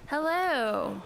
Hello.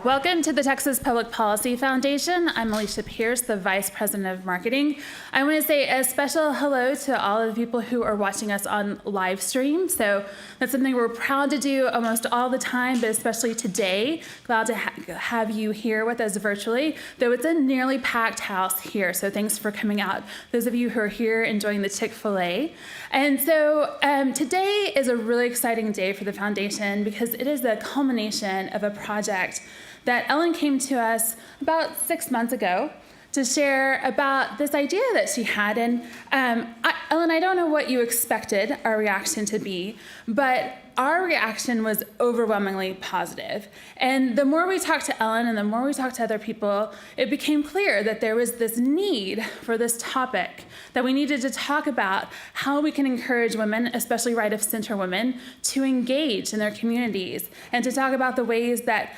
Welcome to the Texas Public Policy Foundation. I'm Alicia Pierce, the Vice President of Marketing. I want to say a special hello to all of the people who are watching us on live stream. So that's something we're proud to do almost all the time, but especially today. Glad to have you here with us virtually, though it's a nearly packed house here. So thanks for coming out. Those of you who are here enjoying the Chick-fil-A. And so today is a really exciting day for the foundation because it is the culmination of a project that Ellen came to us about 6 months ago to share about this idea that she had. And Ellen, I don't know what you expected our reaction to be, but our reaction was overwhelmingly positive. And the more we talked to Ellen and the more we talked to other people, it became clear that there was this need for this topic, that we needed to talk about how we can encourage women, especially right-of-center women, to engage in their communities and to talk about the ways that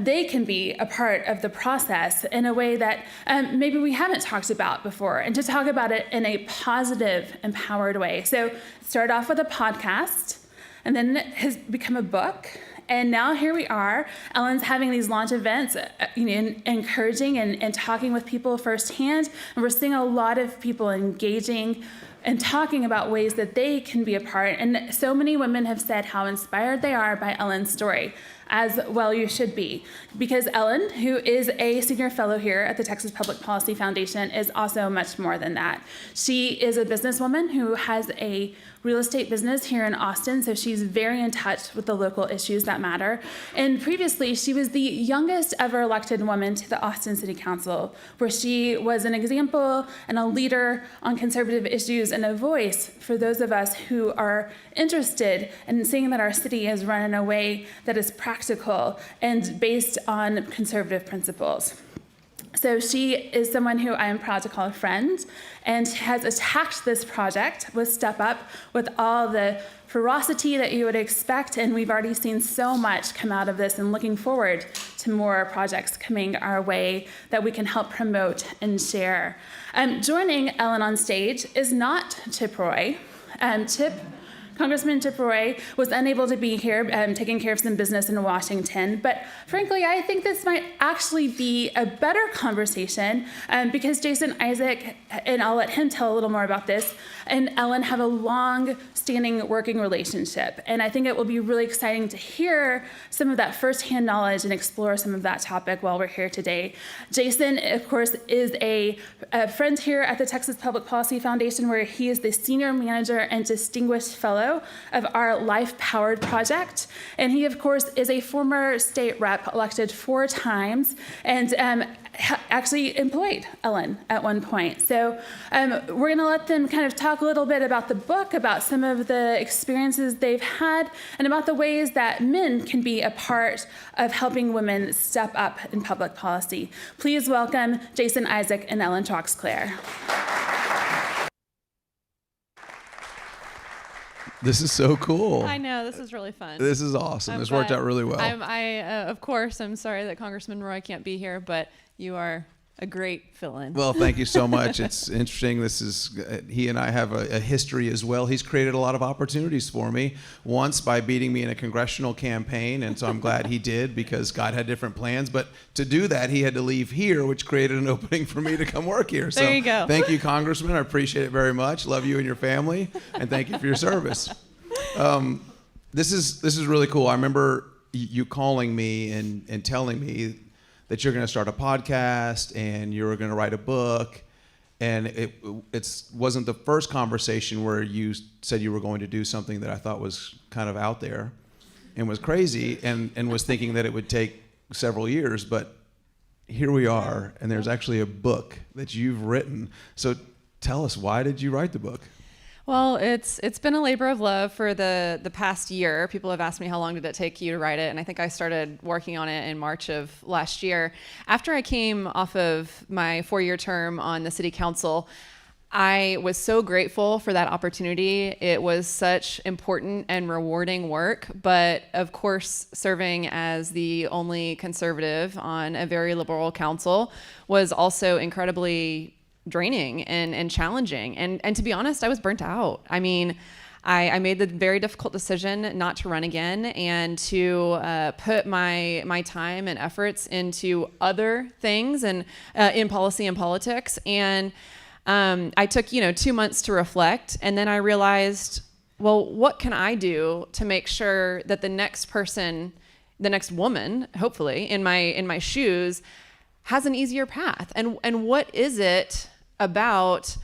they can be a part of the process in a way that maybe we haven't talked about before, and to talk about it in a positive, empowered way. So start off with a podcast, and then it has become a book. And now here we are. Ellen's having these launch events, encouraging and talking with people firsthand. And we're seeing a lot of people engaging and talking about ways that they can be a part. And so many women have said how inspired they are by Ellen's story. As well you should be. Because Ellen, who is a senior fellow here at the Texas Public Policy Foundation, is also much more than that. She is a businesswoman who has a real estate business here in Austin, so she's very in touch with the local issues that matter. And previously, she was the youngest ever elected woman to the Austin City Council, where she was an example and a leader on conservative issues and a voice for those of us who are interested in seeing that our city is run in a way that is practical and based on conservative principles. So she is someone who I am proud to call a friend and has attacked this project with Step Up with all the ferocity that you would expect, and we've already seen so much come out of this and looking forward to more projects coming our way that we can help promote and share. Joining Ellen on stage is not Chip Roy. Congressman Chip Roy was unable to be here, taking care of some business in Washington. But frankly, I think this might actually be a better conversation because Jason Isaac, and I'll let him tell a little more about this, and Ellen have a long-standing working relationship. And I think it will be really exciting to hear some of that firsthand knowledge and explore some of that topic while we're here today. Jason, of course, is a friend here at the Texas Public Policy Foundation, where he is the senior manager and distinguished fellow of our Life Powered project. And he, of course, is a former state rep elected 4 times and actually employed Ellen at one point. So we're going to let them kind of talk a little bit about the book, about some of the experiences they've had, and about the ways that men can be a part of helping women step up in public policy. Please welcome Jason Isaac and Ellen Troxclair. This is so cool. I know, this is really fun. This is awesome. This worked out really well. Of course, I'm sorry that Congressman Roy can't be here, but you are a great fill-in. Well, thank you so much. It's interesting. This is, he and I have a history as well. He's created a lot of opportunities for me, once by beating me in a congressional campaign, and so I'm glad he did because God had different plans. But to do that, he had to leave here, which created an opening for me to come work here. There you go. Thank you, Congressman. I appreciate it very much. Love you and your family, and thank you for your service. This is really cool. I remember you calling me and telling me that you're going to start a podcast and you're going to write a book. And it wasn't the first conversation where you said you were going to do something that I thought was kind of out there and was crazy and was thinking that it would take several years. But here we are, and there's actually a book that you've written. So tell us, why did you write the book? Well, it's been a labor of love for the past year. People have asked me how long did it take you to write it, and I think I started working on it in March of last year. After I came off of my 4-year term on the city council, I was so grateful for that opportunity. It was such important and rewarding work, but of course, serving as the only conservative on a very liberal council was also incredibly draining and challenging. And to be honest, I was burnt out. I mean, I made the very difficult decision not to run again and to put my time and efforts into other things and in policy and politics. And I took 2 months to reflect, and then I realized, well, what can I do to make sure that the next person, the next woman, hopefully in my shoes, has an easier path? And what is it about?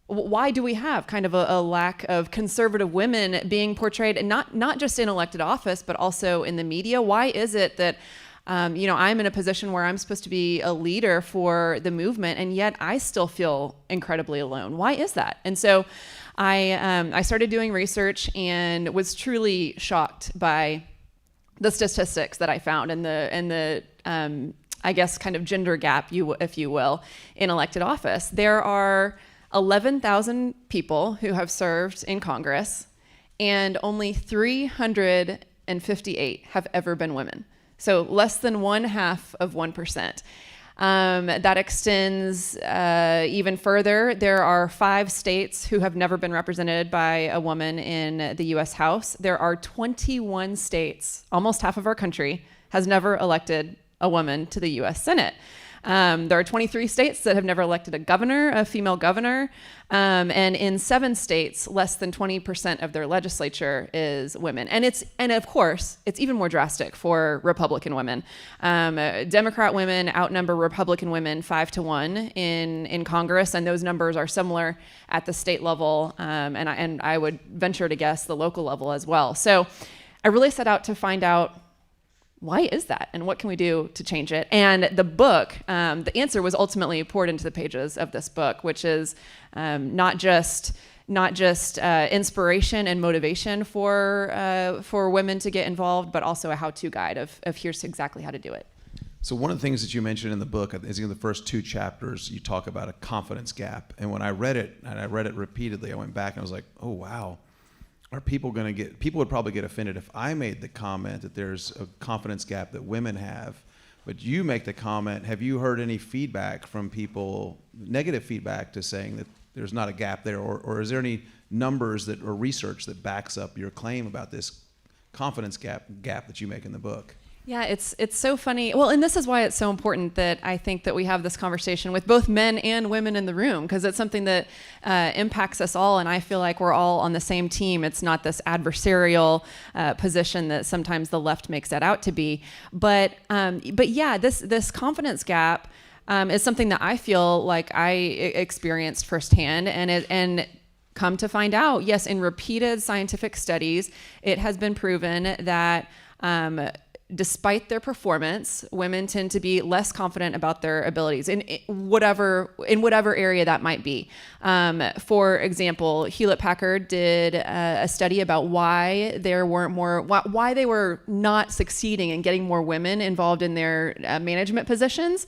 Why do we have kind of a lack of conservative women being portrayed, and not just in elected office, but also in the media? Why is it that I'm in a position where I'm supposed to be a leader for the movement, and yet I still feel incredibly alone? Why is that? And so I started doing research and was truly shocked by the statistics that I found and the I guess kind of gender gap, if you will, in elected office. There are 11,000 people who have served in Congress, and only 358 have ever been women. So less than 0.5%. That extends even further. There are 5 states who have never been represented by a woman in the U.S. House. There are 21 states, almost half of our country, has never elected a woman to the U.S. Senate. There are 23 states that have never elected a female governor, and in 7 states, less than 20% of their legislature is women. And of course, it's even more drastic for Republican women. Democrat women outnumber Republican women 5-1 in Congress, and those numbers are similar at the state level, and I would venture to guess the local level as well. So I really set out to find out, why is that? And what can we do to change it? And the book, the answer was ultimately poured into the pages of this book, which is not just inspiration and motivation for women to get involved, but also a how-to guide of here's exactly how to do it. So one of the things that you mentioned in the book is in the first 2 chapters, you talk about a confidence gap. And when I read it, and I read it repeatedly, I went back and I was like, oh, wow. People would probably get offended if I made the comment that there's a confidence gap that women have, but you make the comment, have you heard any feedback from people, negative feedback to saying that there's not a gap there, or is there any numbers or research that backs up your claim about this confidence gap that you make in the book? Yeah, it's so funny. Well, and this is why it's so important that I think that we have this conversation with both men and women in the room, because it's something that impacts us all, and I feel like we're all on the same team. It's not this adversarial position that sometimes the left makes that out to be. But yeah, this confidence gap is something that I feel like I experienced firsthand, and come to find out, yes, in repeated scientific studies, it has been proven that despite their performance, women tend to be less confident about their abilities in whatever area that might be. For example, Hewlett-Packard did a study about why they were not succeeding in getting more women involved in their management positions.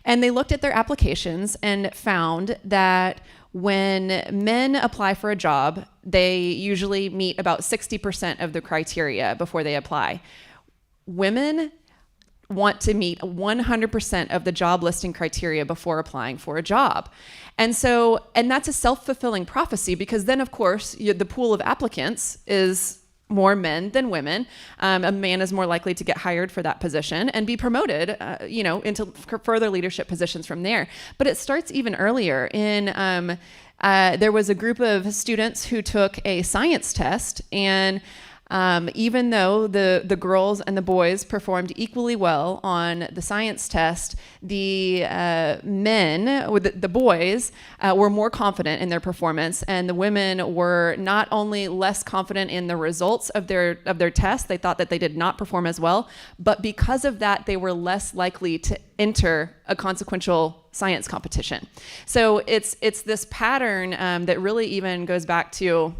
And they looked at their applications and found that when men apply for a job, they usually meet about 60% of the criteria before they apply. Women want to meet 100% of the job listing criteria before applying for a job. And that's a self-fulfilling prophecy, because then, of course, the pool of applicants is more men than women. A man is more likely to get hired for that position and be promoted, into further leadership positions from there. But it starts even earlier. There was a group of students who took a science test, and even though the girls and the boys performed equally well on the science test, the boys were more confident in their performance, and the women were not only less confident in the results of their test, they thought that they did not perform as well, but because of that, they were less likely to enter a consequential science competition. So it's this pattern that really even goes back to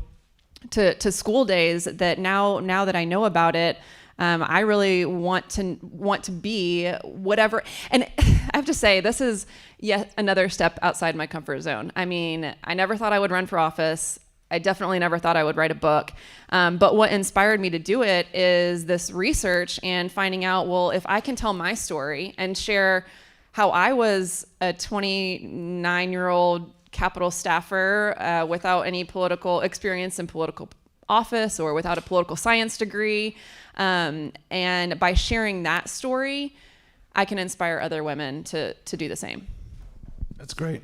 school days, that now that I know about it, I really want to be whatever. And I have to say, this is yet another step outside my comfort zone. I mean, I never thought I would run for office. I definitely never thought I would write a book. But what inspired me to do it is this research and finding out, well, if I can tell my story and share how I was a 29-year-old Capitol staffer without any political experience in political office or without a political science degree. And by sharing that story, I can inspire other women to do the same. That's great.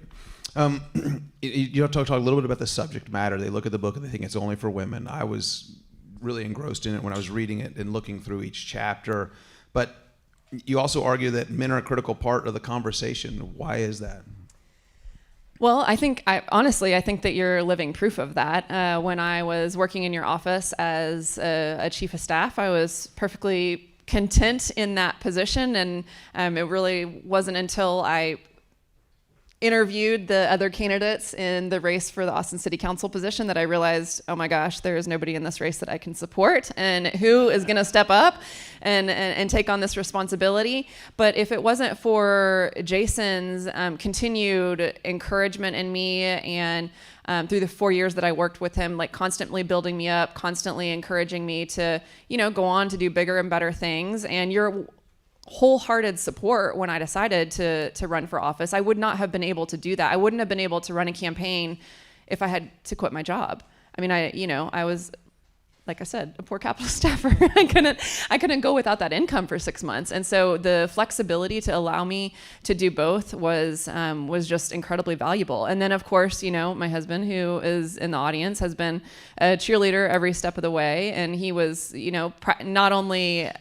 You talk a little bit about the subject matter. They look at the book and they think it's only for women. I was really engrossed in it when I was reading it and looking through each chapter. But you also argue that men are a critical part of the conversation. Why is that? Well, I think that you're living proof of that. When I was working in your office as a chief of staff, I was perfectly content in that position. And it really wasn't until I interviewed the other candidates in the race for the Austin City Council position that I realized, oh my gosh, there is nobody in this race that I can support, and who is going to step up and take on this responsibility. But if it wasn't for Jason's continued encouragement in me and through the 4 years that I worked with him, like constantly building me up, constantly encouraging me to, go on to do bigger and better things, and your wholehearted support when I decided to run for office, I would not have been able to do that. I wouldn't have been able to run a campaign if I had to quit my job. I mean, I was, like I said, a poor Capitol staffer. I couldn't go without that income for 6 months. And so the flexibility to allow me to do both was just incredibly valuable. And then of course, my husband, who is in the audience, has been a cheerleader every step of the way. And he was, not only,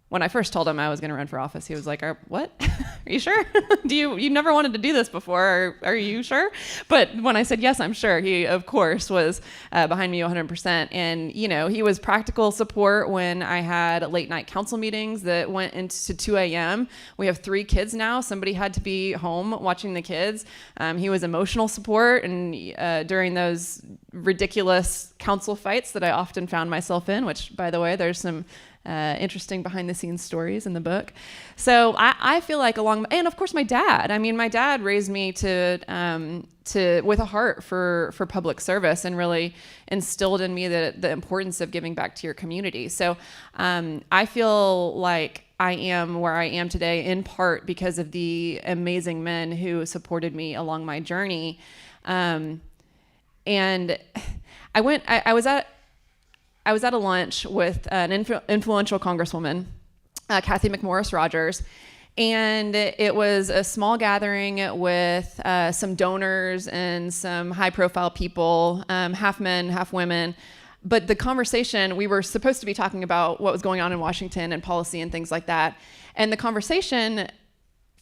when I first told him I was going to run for office, he was like, what? Are you sure? You never wanted to do this before. Are you sure? But when I said, yes, I'm sure, he, of course, was behind me 100%. And, he was practical support when I had late night council meetings that went into 2 a.m. We have 3 kids now. Somebody had to be home watching the kids. He was emotional support. And during those ridiculous council fights that I often found myself in, which, by the way, there's some interesting behind the scenes stories in the book. So I feel like and of course my dad, my dad raised me to with a heart for public service and really instilled in me the importance of giving back to your community. So I feel like I am where I am today in part because of the amazing men who supported me along my journey. And I was at a lunch with an influential Congresswoman, Kathy McMorris Rogers, and it was a small gathering with some donors and some high-profile people, half men, half women. But the conversation, we were supposed to be talking about what was going on in Washington and policy and things like that. And the conversation,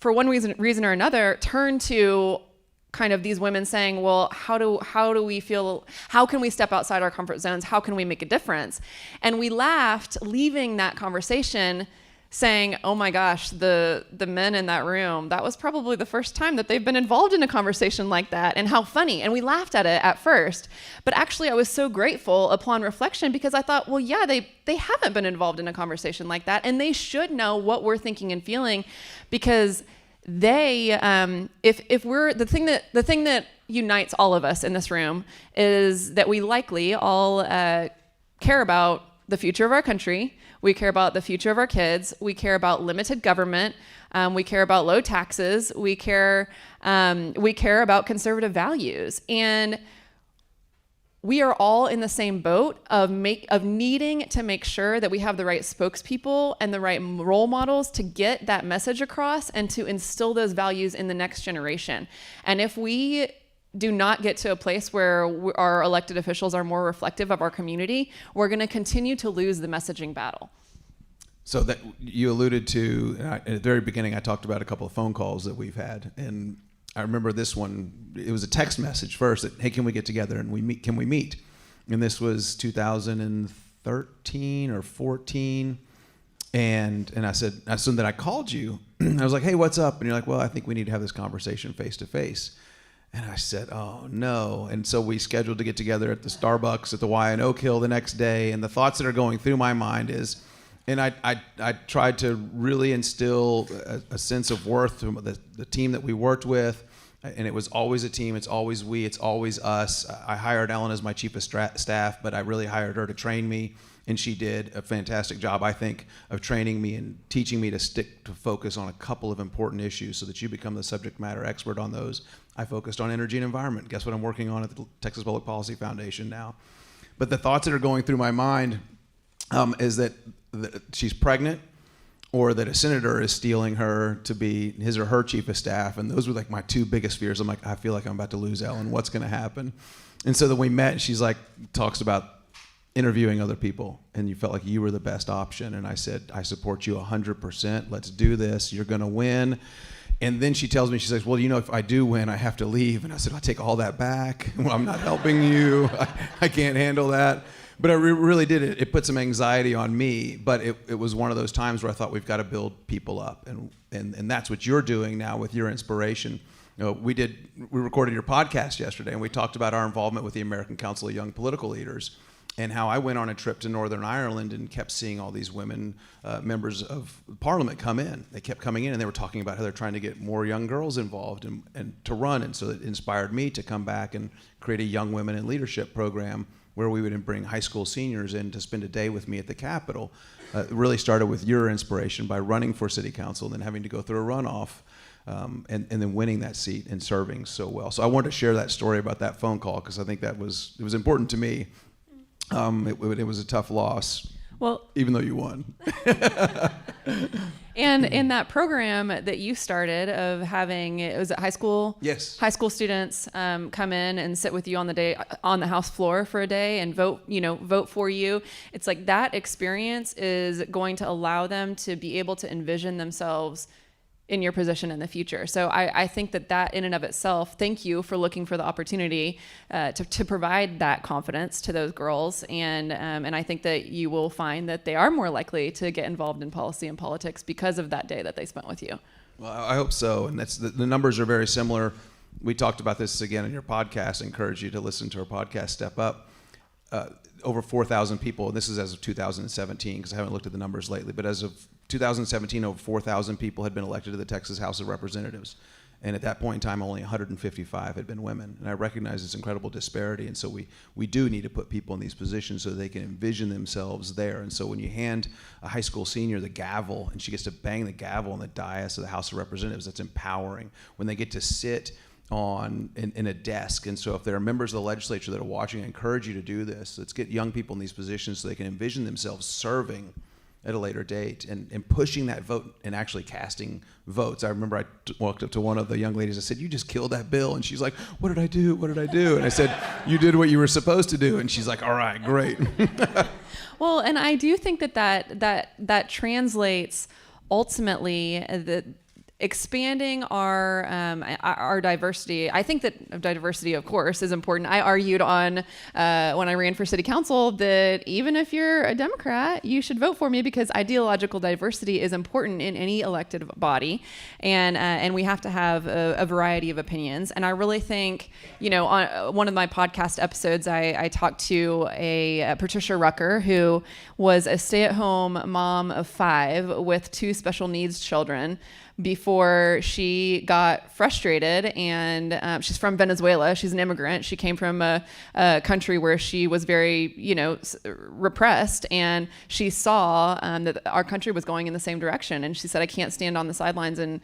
for one reason or another, turned to kind of these women saying, well, how do we feel, how can we step outside our comfort zones? How can we make a difference? And we laughed, leaving that conversation saying, oh my gosh, the men in that room, that was probably the first time that they've been involved in a conversation like that, and how funny. And we laughed at it at first, but actually I was so grateful upon reflection because I thought, well, yeah, they haven't been involved in a conversation like that, and they should know what we're thinking and feeling, because they, if we're, the thing that unites all of us in this room is that we likely all care about the future of our country. We care about the future of our kids. We care about limited government. We care about low taxes. We care about conservative values. And we are all in the same boat of needing to make sure that we have the right spokespeople and the right role models to get that message across and to instill those values in the next generation. And if we do not get to a place where our elected officials are more reflective of our community, we're going to continue to lose the messaging battle. So that you alluded to, at the very beginning, I talked about a couple of phone calls that we've had, and I remember this one. It was a text message first that, hey, can we get together and can we meet? And this was 2013 or 14. And I said, as soon as I called you, I was like, hey, what's up? And you're like, well, I think we need to have this conversation face to face. And I said, oh no. And so we scheduled to get together at the Starbucks at the Y in Oak Hill the next day. And the thoughts that are going through my mind is, and I tried to really instill a sense of worth to the team that we worked with. And it was always a team. It's always we. It's always us. I hired Ellen as my chief of staff, but I really hired her to train me. And she did a fantastic job, I think, of training me and teaching me to stick to focus on a couple of important issues so that you become the subject matter expert on those. I focused on energy and environment. Guess what I'm working on at the Texas Public Policy Foundation now? But the thoughts that are going through my mind is that she's pregnant, or that a senator is stealing her to be his or her chief of staff. And those were like my two biggest fears. I'm like, I feel like I'm about to lose Ellen. What's going to happen? And so then we met, she's like, talks about interviewing other people, and you felt like you were the best option. And I said, I support you 100%. Let's do this. You're going to win. And then she tells me, she says, well, if I do win, I have to leave. And I said, I take all that back. Well, I'm not helping you. I can't handle that. But I really did it. It put some anxiety on me, but it was one of those times where I thought we've got to build people up, and that's what you're doing now with your inspiration. We recorded your podcast yesterday, and we talked about our involvement with the American Council of Young Political Leaders, and how I went on a trip to Northern Ireland and kept seeing all these women members of Parliament come in. They kept coming in, and they were talking about how they're trying to get more young girls involved and to run, and so it inspired me to come back and create a Young Women in Leadership program where we would bring high school seniors in to spend a day with me at the Capitol. It really started with your inspiration by running for city council and then having to go through a runoff and then winning that seat and serving so well. So I wanted to share that story about that phone call because I think it was important to me. It was a tough loss, well, even though you won. And in that program that you started of having, it was at high school? Yes. High school students come in and sit with you on the House floor for a day and vote for you. It's like that experience is going to allow them to be able to envision themselves in your position in the future. So I think that in and of itself, thank you for looking for the opportunity to provide that confidence to those girls. And I think that you will find that they are more likely to get involved in policy and politics because of that day that they spent with you. Well, I hope so. And that's the numbers are very similar. We talked about this again in your podcast. I encourage you to listen to our podcast, Step Up. Over 4,000 people, and this is as of 2017 because I haven't looked at the numbers lately, but as of 2017, over 4,000 people had been elected to the Texas House of Representatives. And at that point in time, only 155 had been women. And I recognize this incredible disparity. And so we do need to put people in these positions so they can envision themselves there. And so when you hand a high school senior the gavel and she gets to bang the gavel on the dais of the House of Representatives, that's empowering. When they get to sit in a desk. And so if there are members of the legislature that are watching, I encourage you to do this. Let's get young people in these positions so they can envision themselves serving at a later date and pushing that vote and actually casting votes. I remember I walked up to one of the young ladies. I said, you just killed that bill. And she's like, what did I do? What did I do? And I said, you did what you were supposed to do. And she's like, all right, great. Well, and I do think that translates ultimately expanding our diversity. I think that diversity, of course, is important. I argued when I ran for city council that even if you're a Democrat, you should vote for me because ideological diversity is important in any elected body, and we have to have a variety of opinions. And I really think, on one of my podcast episodes, I talked to a Patricia Rucker who was a stay-at-home mom of 5 with 2 special needs children before she got frustrated, and she's from Venezuela. She's an immigrant. She came from a country where she was very, repressed, and she saw that our country was going in the same direction. And she said, I can't stand on the sidelines and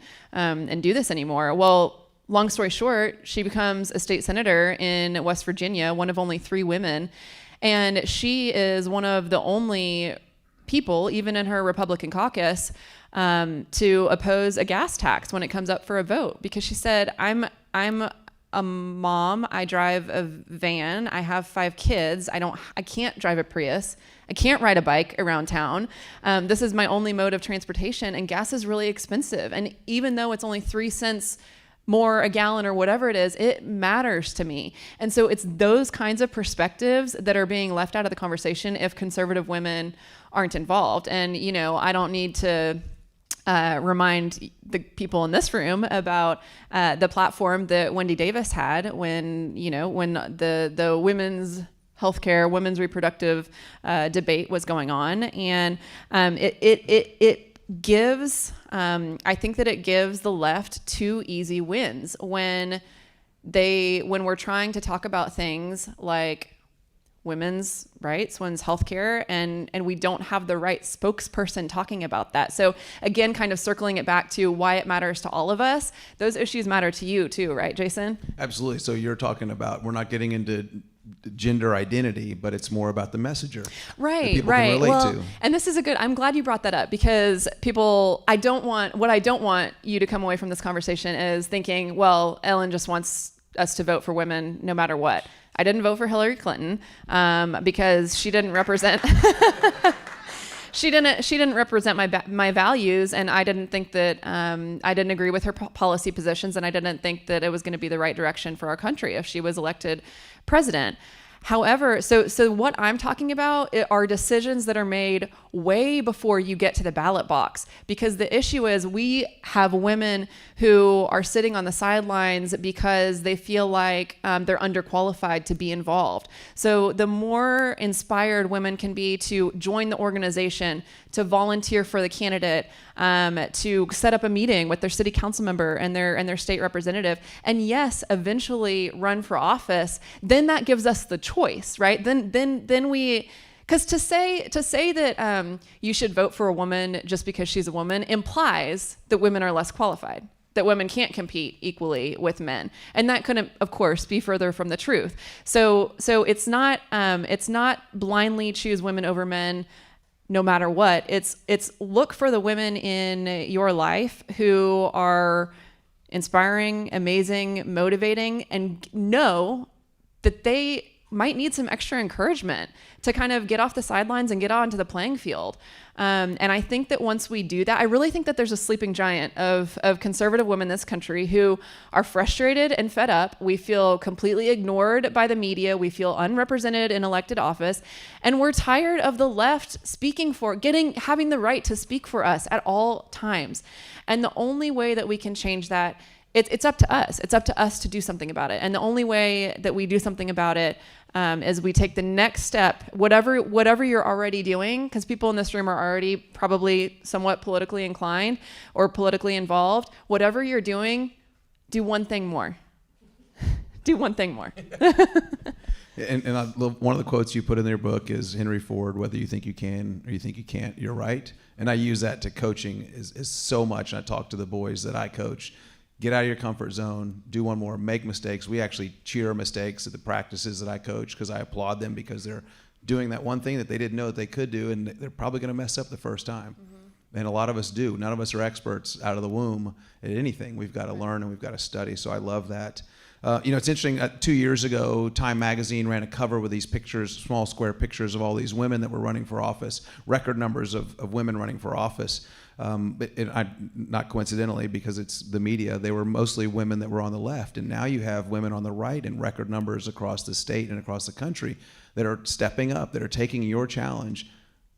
do this anymore. Well, long story short, she becomes a state senator in West Virginia, one of only 3 women. And she is one of the only people, even in her Republican caucus, to oppose a gas tax when it comes up for a vote, because she said, I'm a mom, I drive a van, I have 5 kids, I can't drive a Prius, I can't ride a bike around town. This is my only mode of transportation, and gas is really expensive. And even though it's only 3 cents more a gallon or whatever it is, it matters to me. And so it's those kinds of perspectives that are being left out of the conversation if conservative women aren't involved. And, I don't need to remind the people in this room about the platform that Wendy Davis had when the women's healthcare, women's reproductive debate was going on. And it gives, I think that it gives the left 2 easy wins when we're trying to talk about things like women's rights, women's healthcare, and we don't have the right spokesperson talking about that. So again, kind of circling it back to why it matters to all of us, those issues matter to you too, right, Jason? Absolutely. So you're talking about, we're not getting into gender identity, but it's more about the messenger. Right, that people right. can relate Well, to. and this is I'm glad you brought that up, because I don't want you to come away from this conversation is thinking, well, Ellen just wants us to vote for women no matter what. I didn't vote for Hillary Clinton because she didn't represent she didn't represent my values, and I didn't think that I didn't agree with her policy positions, and I didn't think that it was going to be the right direction for our country if she was elected president. However, so what I'm talking about are decisions that are made way before you get to the ballot box, because the issue is we have women who are sitting on the sidelines because they feel like they're underqualified to be involved. So the more inspired women can be to join the organization, to volunteer for the candidate, to set up a meeting with their city council member and their state representative, and yes, eventually run for office, then that gives us the choice, right? Then we, because to say that you should vote for a woman just because she's a woman implies that women are less qualified, that women can't compete equally with men, and that couldn't, of course, be further from the truth. So it's not blindly choose women over men no matter what. It's look for the women in your life who are inspiring, amazing, motivating, and know that they might need some extra encouragement to kind of get off the sidelines and get onto the playing field. And I think that once we do that, I really think that there's a sleeping giant of conservative women in this country who are frustrated and fed up. We feel completely ignored by the media. We feel unrepresented in elected office. And we're tired of the left having the right to speak for us at all times. And the only way that we can change that, it's up to us. It's up to us to do something about it. And the only way that we do something about it is we take the next step, whatever you're already doing, because people in this room are already probably somewhat politically inclined or politically involved. Whatever you're doing, do one thing more. Do one thing more. And one of the quotes you put in your book is Henry Ford, whether you think you can or you think you can't, you're right. And I use that to coaching is so much. And I talk to the boys that I coach. Get out of your comfort zone, do one more, make mistakes. We actually cheer mistakes at the practices that I coach because I applaud them because they're doing that one thing that they didn't know that they could do, and they're probably going to mess up the first time. Mm-hmm. And a lot of us do. None of us are experts out of the womb at anything. We've got to learn and we've got to study, so I love that. It's interesting, 2 years ago, Time Magazine ran a cover with these pictures, small square pictures of all these women that were running for office, record numbers of women running for office. Not coincidentally, because it's the media, they were mostly women that were on the left. And now you have women on the right in record numbers across the state and across the country that are stepping up, that are taking your challenge.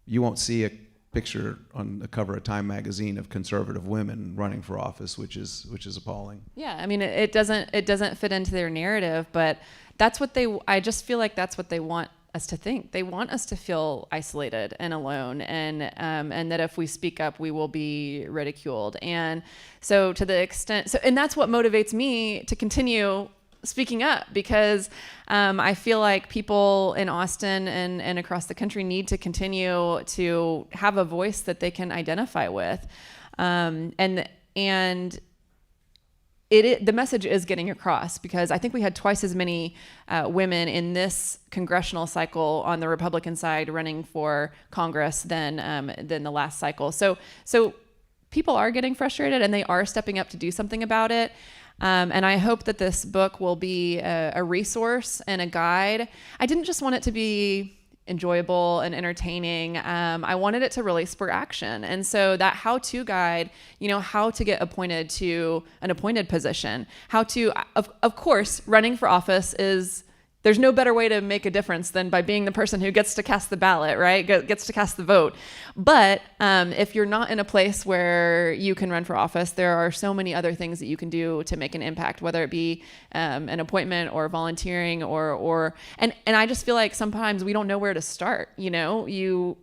You won't see a picture on the cover of Time Magazine of conservative women running for office, which is appalling. Yeah, I mean, it doesn't fit into their narrative, but I just feel like that's what they want us to think. They want us to feel isolated and alone, and that if we speak up, we will be ridiculed. And so to the extent, and that's what motivates me to continue speaking up, because I feel like people in Austin and across the country need to continue to have a voice that they can identify with. And the message is getting across, because I think we had twice as many women in this congressional cycle on the Republican side running for Congress than the last cycle. So people are getting frustrated and they are stepping up to do something about it. And I hope that this book will be a resource and a guide. I didn't just want it to be enjoyable and entertaining. I wanted it to really spur action. And so that how-to guide, how to get appointed to an appointed position, how to, of course, running for office there's no better way to make a difference than by being the person who gets to cast the ballot, right? Gets to cast the vote. But if you're not in a place where you can run for office, there are so many other things that you can do to make an impact, whether it be an appointment or volunteering and I just feel like sometimes we don't know where to start, so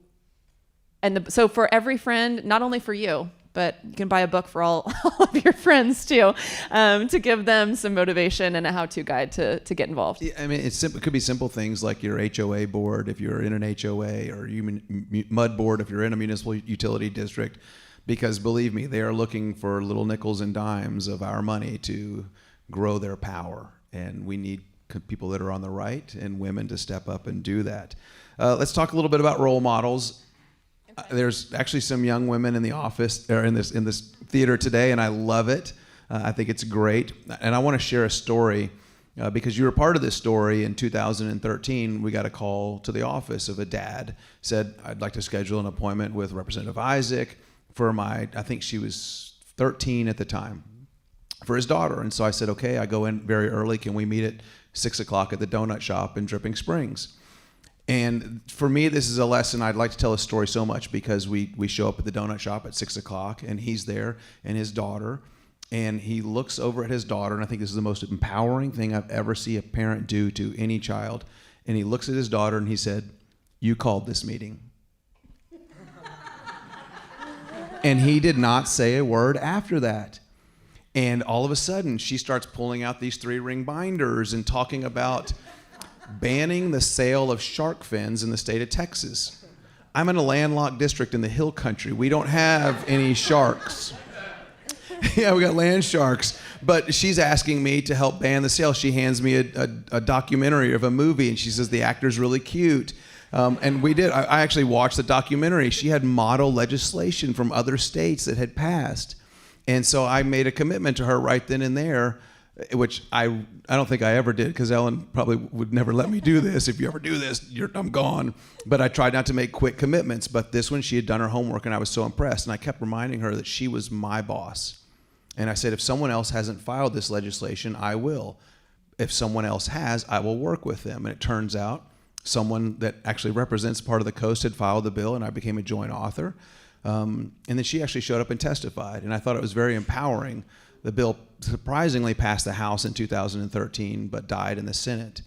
for every friend, not only for you, but you can buy a book for all of your friends too, to give them some motivation and a how-to guide to get involved. Yeah, I mean, it could be simple things like your HOA board if you're in an HOA, or MUD board if you're in a municipal utility district, because believe me, they are looking for little nickels and dimes of our money to grow their power, and we need people that are on the right and women to step up and do that. Let's talk a little bit about role models. There's actually some young women in the office or in this theater today, and I love it. I think it's great, and I want to share a story because you were part of this story. In 2013, we got a call to the office of a dad, said, I'd like to schedule an appointment with Representative Isaac for I think she was 13 at the time, for his daughter. And so I said, okay, I go in very early. Can we meet at 6 o'clock at the donut shop in Dripping Springs? And for me, this is a lesson. I'd like to tell a story so much because we show up at the donut shop at 6 o'clock and he's there and his daughter, and he looks over at his daughter, and I think this is the most empowering thing I've ever seen a parent do to any child. And he looks at his daughter and he said, "You called this meeting." And he did not say a word after that. And all of a sudden, she starts pulling out these 3-ring binders and talking about banning the sale of shark fins in the state of Texas. I'm in a landlocked district in the hill country. We don't have any sharks. Yeah, we got land sharks. But she's asking me to help ban the sale. She hands me a documentary of a movie, and she says the actor's really cute. And we did. I actually watched the documentary. She had model legislation from other states that had passed. And so I made a commitment to her right then and there, which I don't think I ever did, because Ellen probably would never let me do this. If you ever do this, I'm gone. But I tried not to make quick commitments. But this one, she had done her homework, and I was so impressed. And I kept reminding her that she was my boss. And I said, if someone else hasn't filed this legislation, I will. If someone else has, I will work with them. And it turns out someone that actually represents part of the coast had filed the bill, and I became a joint author. And then she actually showed up and testified. And I thought it was very empowering. The bill surprisingly passed the House in 2013, but died in the Senate.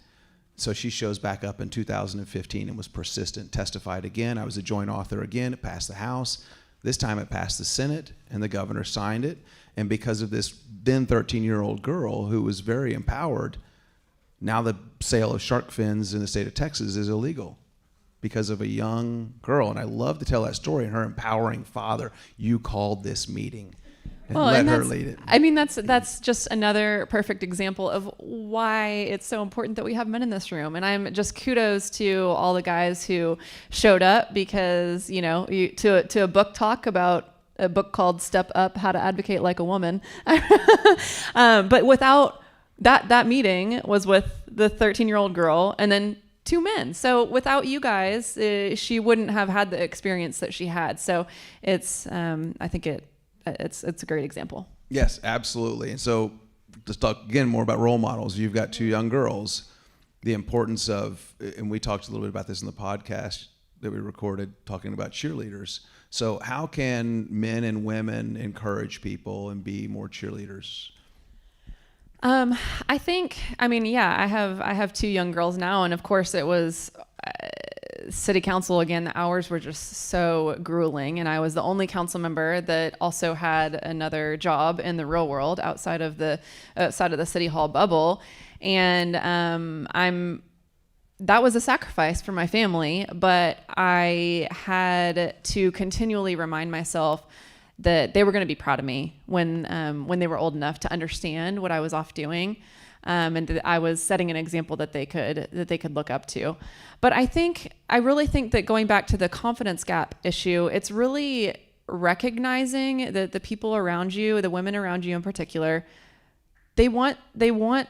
So she shows back up in 2015 and was persistent, testified again. I was a joint author again. It passed the House. This time it passed the Senate, and the governor signed it. And because of this then 13-year-old girl who was very empowered, now the sale of shark fins in the state of Texas is illegal because of a young girl. And I love to tell that story, and her empowering father, "You called this meeting." And let her lead it. I mean, that's just another perfect example of why it's so important that we have men in this room. And I'm just kudos to all the guys who showed up, because, to a book talk about a book called Step Up, How to Advocate Like a Woman. But without that meeting was with the 13-year-old girl and then 2 men. So without you guys, she wouldn't have had the experience that she had. So it's, I think it's a great example. Yes, absolutely. And so let's talk again more about role models. You've got 2 young girls. The importance of, and we talked a little bit about this in the podcast that we recorded, talking about cheerleaders. So how can men and women encourage people and be more cheerleaders? I have 2 young girls now, and of course it was city council again. The hours were just so grueling, and I was the only council member that also had another job in the real world outside of the city hall bubble, and that was a sacrifice for my family, but I had to continually remind myself that they were going to be proud of me when they were old enough to understand what I was off doing, and that I was setting an example that they could look up to. But I really think that going back to the confidence gap issue, it's really recognizing that the people around you, the women around you in particular, they want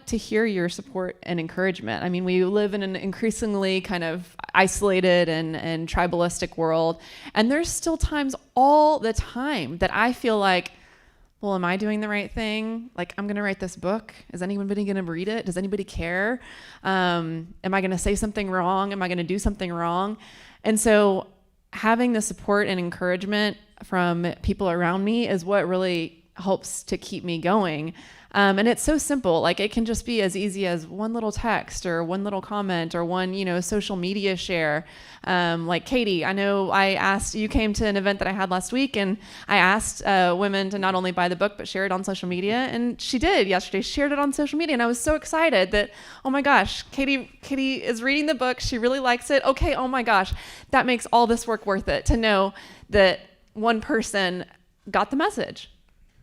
to hear your support and encouragement. I mean, we live in an increasingly kind of isolated and tribalistic world, and there's still times all the time that I feel like, well, am I doing the right thing? Like, I'm going to write this book. Is anybody going to read it? Does anybody care? Am I going to say something wrong? Am I going to do something wrong? And so having the support and encouragement from people around me is what really helps to keep me going. And it's so simple. Like, it can just be as easy as one little text or one little comment or one, social media share. Like Katie, I know you came to an event that I had last week, and I asked women to not only buy the book, but share it on social media. And she did yesterday, shared it on social media. And I was so excited that, oh my gosh, Katie is reading the book. She really likes it. Okay. Oh my gosh, that makes all this work worth it, to know that one person got the message.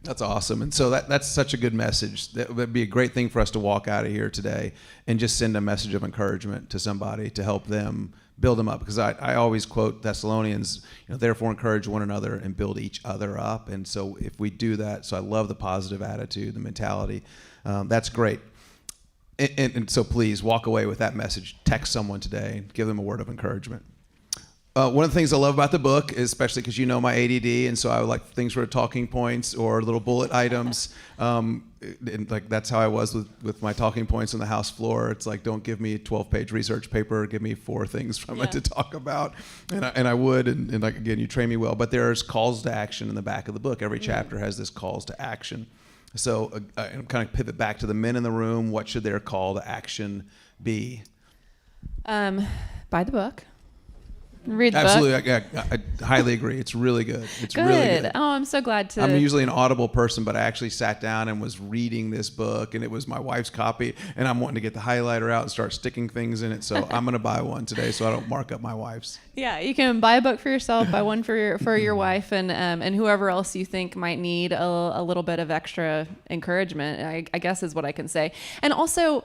That's awesome. And so that's such a good message. That would be a great thing for us to walk out of here today and just send a message of encouragement to somebody to help them build them up. Because I always quote Thessalonians, therefore encourage one another and build each other up. And so if we do that, so I love the positive attitude, the mentality. That's great. And so please walk away with that message. Text someone today and give them a word of encouragement. One of the things I love about the book is, especially because my ADD, and so I would like things for talking points or little bullet items. And like that's how I was with my talking points on the House floor. It's like, don't give me a 12-page research paper. Give me 4 things from it to talk about. And I would, and like, again, you train me well. But there's calls to action in the back of the book. Every chapter has this calls to action. So I kind of pivot back to the men in the room. What should their call to action be? Buy the book. Read the Absolutely. book. I highly agree. It's really good. It's Good. really good. Oh, I'm so glad to. I'm usually an audible person, but I actually sat down and was reading this book, and it was my wife's copy, and I'm wanting to get the highlighter out and start sticking things in it. So I'm going to buy one today so I don't mark up my wife's. Yeah, you can buy a book for yourself, buy one for your wife, and whoever else you think might need a little bit of extra encouragement, I guess is what I can say. And also,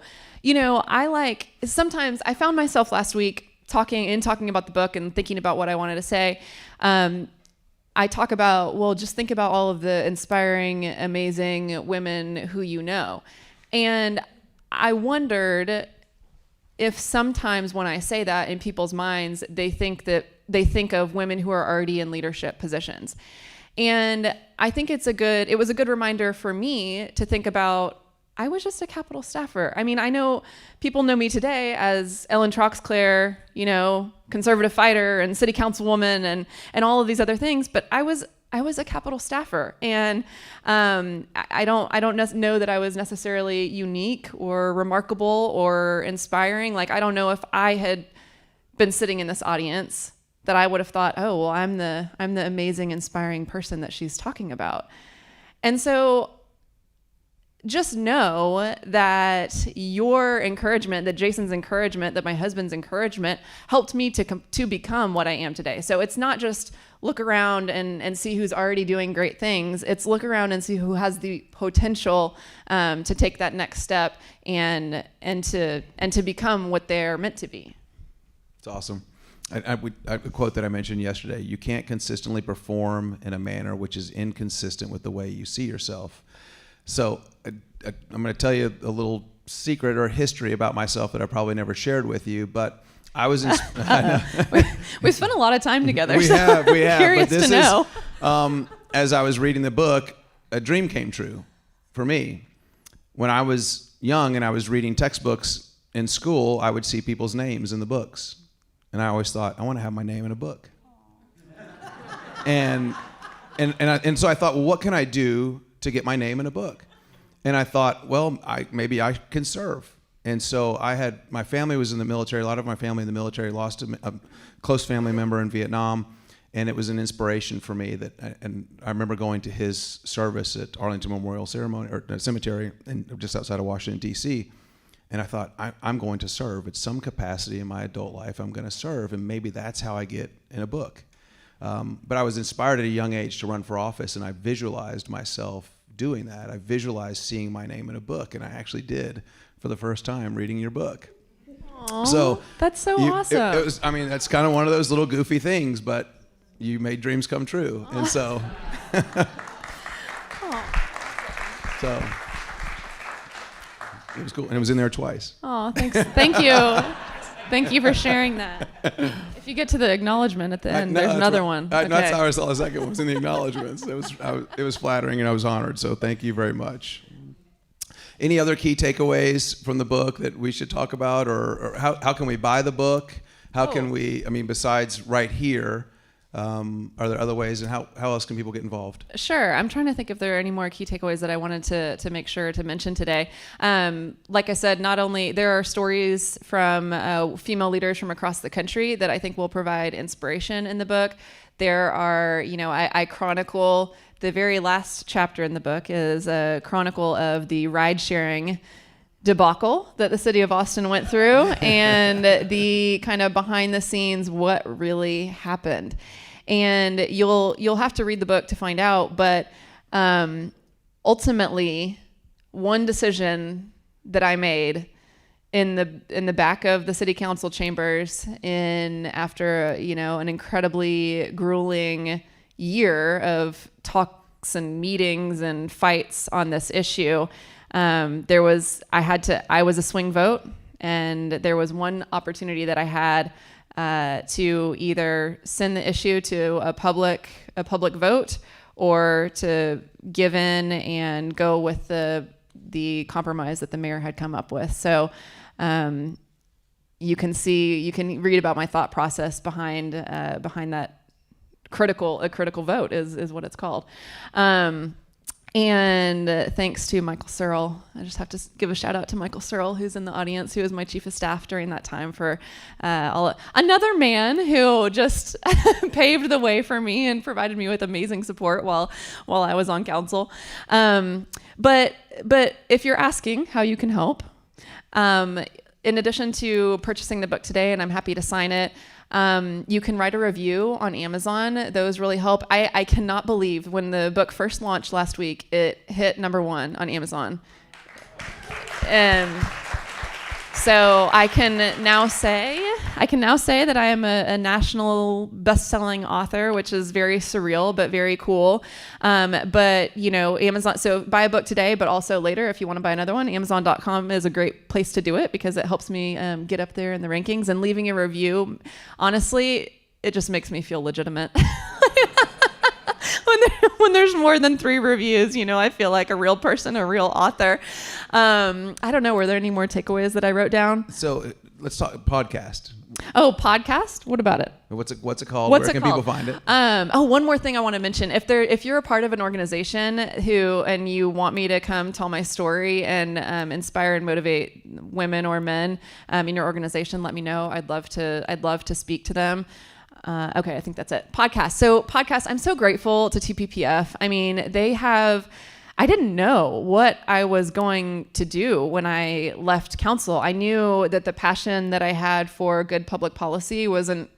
sometimes I found myself last week talking about the book and thinking about what I wanted to say. I talk about, just think about all of the inspiring, amazing women who you know. And I wondered if sometimes when I say that in people's minds, they think of women who are already in leadership positions. And I think it was a good reminder for me to think about, I was just a Capitol staffer. I mean, I know people know me today as Ellen Troxclair, conservative fighter and city councilwoman and all of these other things, but I was a Capitol staffer, and I don't know that I was necessarily unique or remarkable or inspiring. Like, I don't know if I had been sitting in this audience that I would have thought, oh, well, I'm the amazing, inspiring person that she's talking about. And so just know that your encouragement, that Jason's encouragement, that my husband's encouragement helped me to become what I am today. So it's not just look around and see who's already doing great things. It's look around and see who has the potential to take that next step and to become what they're meant to be. It's awesome. A quote that I mentioned yesterday: you can't consistently perform in a manner which is inconsistent with the way you see yourself. So I'm going to tell you a little secret or history about myself that I probably never shared with you, but I was in... We spent a lot of time together. We have. Curious but this to know. As I was reading the book, a dream came true for me. When I was young and I was reading textbooks in school, I would see people's names in the books. And I always thought, I want to have my name in a book. And so I thought, well, what can I do to get my name in a book? And I thought, well, maybe I can serve. And so my family was in the military. A lot of my family in the military lost a close family member in Vietnam. And it was an inspiration for me and I remember going to his service at Arlington Memorial Cemetery just outside of Washington, D.C. And I thought, I'm going to serve. At some capacity in my adult life, I'm going to serve. And maybe that's how I get in a book. But I was inspired at a young age to run for office, and I visualized myself doing that. I visualized seeing my name in a book, and I actually did for the first time reading your book. Aww, so that's so awesome. It was, that's kind of one of those little goofy things, but you made dreams come true. And so, so it was cool, and it was in there twice. Oh, thanks. Thank you. Thank you for sharing that. If you get to the acknowledgement at the end, there's another one. Okay. That's how I saw the second one, was in the acknowledgements. It was flattering, and I was honored, so thank you very much. Any other key takeaways from the book that we should talk about, or how can we buy the book? How can we, besides right here, are there other ways, and how else can people get involved? Sure. I'm trying to think if there are any more key takeaways that I wanted to make sure to mention today. Like I said, not only there are stories from female leaders from across the country that I think will provide inspiration in the book. There are, I chronicle, the very last chapter in the book is a chronicle of the ride-sharing debacle that the city of Austin went through and the kind of behind the scenes what really happened. And you'll have to read the book to find out, but ultimately, one decision that I made in the back of the city council chambers after an incredibly grueling year of talks and meetings and fights on this issue, I was a swing vote, and there was one opportunity that I had to either send the issue to a public vote, or to give in and go with the compromise that the mayor had come up with. So you can read about my thought process behind that critical vote is what it's called. And thanks to Michael Searle, I just have to give a shout out to Michael Searle, who's in the audience, who was my chief of staff during that time, for another man who just paved the way for me and provided me with amazing support while I was on council. But if you're asking how you can help, in addition to purchasing the book today, and I'm happy to sign it, you can write a review on Amazon. Those really help. I cannot believe when the book first launched last week, it hit #1 on Amazon. And so I can now say that I am a national best-selling author, which is very surreal, but very cool. But Amazon, so buy a book today, but also later, if you want to buy another one, Amazon.com is a great place to do it, because it helps me get up there in the rankings. And leaving a review, honestly, it just makes me feel legitimate. When there's more than 3 reviews, I feel like a real person, a real author. I don't know. Were there any more takeaways that I wrote down? So let's talk podcast. Oh, podcast? What about it? What's it called? Where can people find it? One more thing I want to mention. If you're a part of an organization and you want me to come tell my story and inspire and motivate women or men in your organization, let me know. I'd love to speak to them. Okay, I think that's it. Podcast. So podcast, I'm so grateful to TPPF. I mean, I didn't know what I was going to do when I left council. I knew that the passion that I had for good public policy wasn't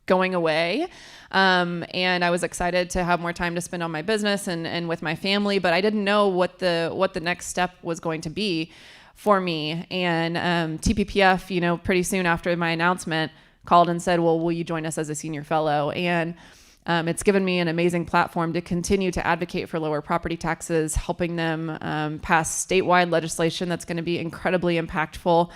going away. And I was excited to have more time to spend on my business and with my family, but I didn't know what the next step was going to be for me. And TPPF, pretty soon after my announcement, called and said, well, will you join us as a senior fellow? And it's given me an amazing platform to continue to advocate for lower property taxes, helping them pass statewide legislation that's going to be incredibly impactful